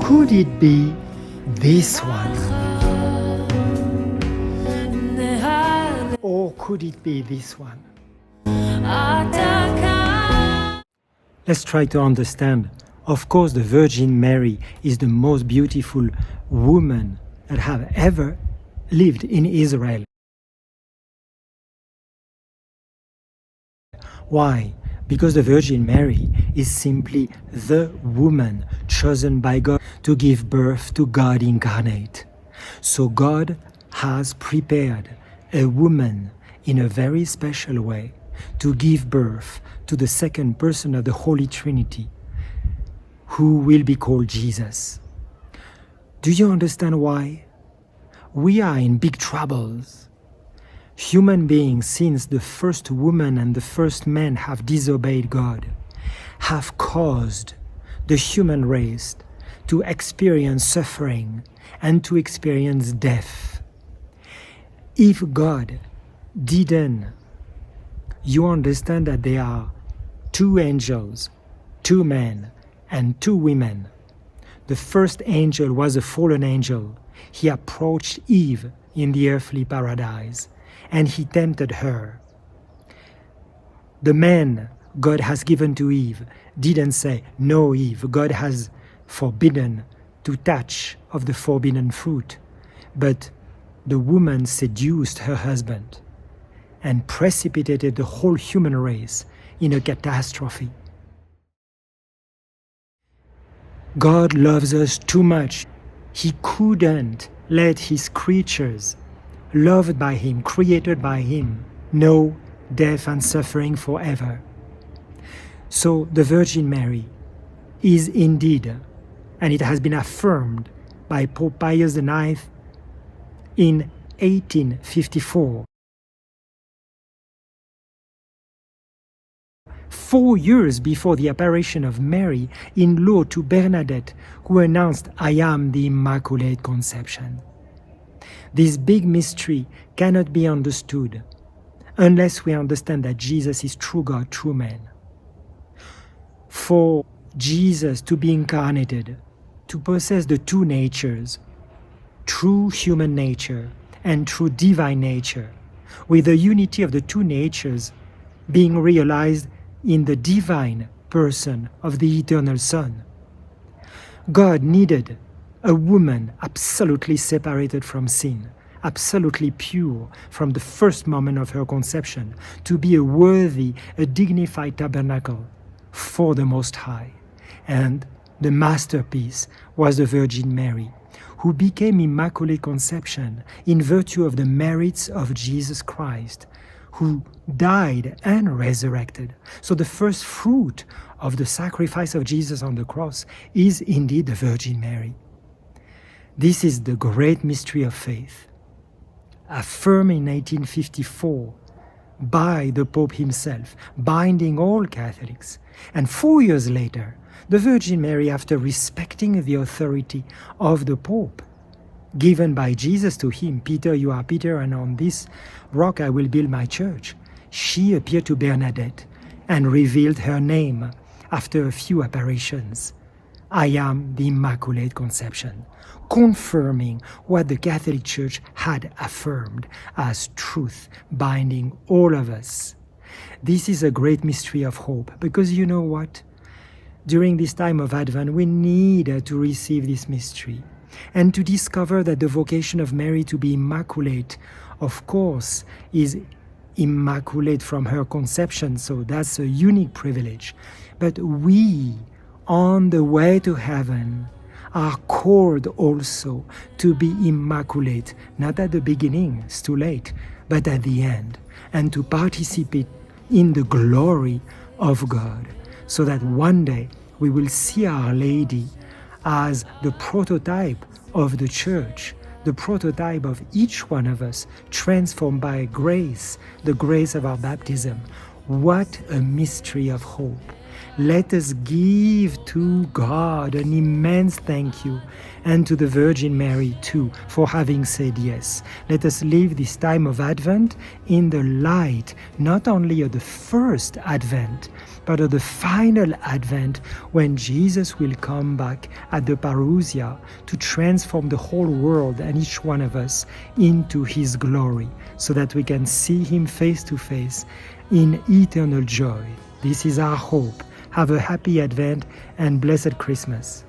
Could it be this one? Or could it be this one? Let's try to understand. Of course, the Virgin Mary is the most beautiful woman that have ever lived in Israel. Why? Because the Virgin Mary is simply the woman chosen by God to give birth to God incarnate. So God has prepared a woman in a very special way to give birth to the second person of the Holy Trinity, who will be called Jesus. Do you understand why? We are in big troubles. Human beings, since the first woman and the first man have disobeyed God, have caused the human race to experience suffering and to experience death. If God didn't, you understand that there are two angels, two men, and two women. The first angel was a fallen angel. He approached Eve in the earthly paradise, and he tempted her. The man God has given to Eve didn't say, "No, Eve, God has forbidden to touch of the forbidden fruit." But the woman seduced her husband and precipitated the whole human race in a catastrophe. God loves us too much. He couldn't let his creatures, loved by him, created by him, know death and suffering forever. So the Virgin Mary is indeed, and it has been affirmed by Pope Pius IX in 1854, 4 years before the apparition of Mary in law to Bernadette, who announced, "I am the Immaculate Conception." This big mystery cannot be understood unless we understand that Jesus is true God, true man. For Jesus to be incarnated, to possess the two natures, true human nature and true divine nature, with the unity of the two natures being realized in the divine person of the eternal Son. God needed a woman absolutely separated from sin, absolutely pure from the first moment of her conception, to be a worthy, a dignified tabernacle for the Most High. And the masterpiece was the Virgin Mary, who became Immaculate Conception in virtue of the merits of Jesus Christ, who died and resurrected. So the first fruit of the sacrifice of Jesus on the cross is indeed the Virgin Mary. This is the great mystery of faith, affirmed in 1854 by the Pope himself, binding all Catholics. And 4 years later, the Virgin Mary, after respecting the authority of the Pope, given by Jesus to him, "Peter, you are Peter, and on this rock I will build my church," she appeared to Bernadette and revealed her name after a few apparitions. "I am the Immaculate Conception," confirming what the Catholic Church had affirmed as truth, binding all of us. This is a great mystery of hope, because you know what? During this time of Advent, we need to receive this mystery and to discover that the vocation of Mary to be immaculate, of course, is immaculate from her conception, so that's a unique privilege. But we, on the way to heaven, are called also to be immaculate, not at the beginning, it's too late, but at the end, and to participate in the glory of God, so that one day we will see Our Lady as the prototype of the Church, the prototype of each one of us, transformed by grace, the grace of our baptism. What a mystery of hope. Let us give to God an immense thank you, and to the Virgin Mary too, for having said yes. Let us live this time of Advent in the light, not only of the first Advent, but of the final Advent, when Jesus will come back at the parousia to transform the whole world and each one of us into His glory, so that we can see Him face to face in eternal joy. This is our hope. Have a happy Advent and blessed Christmas.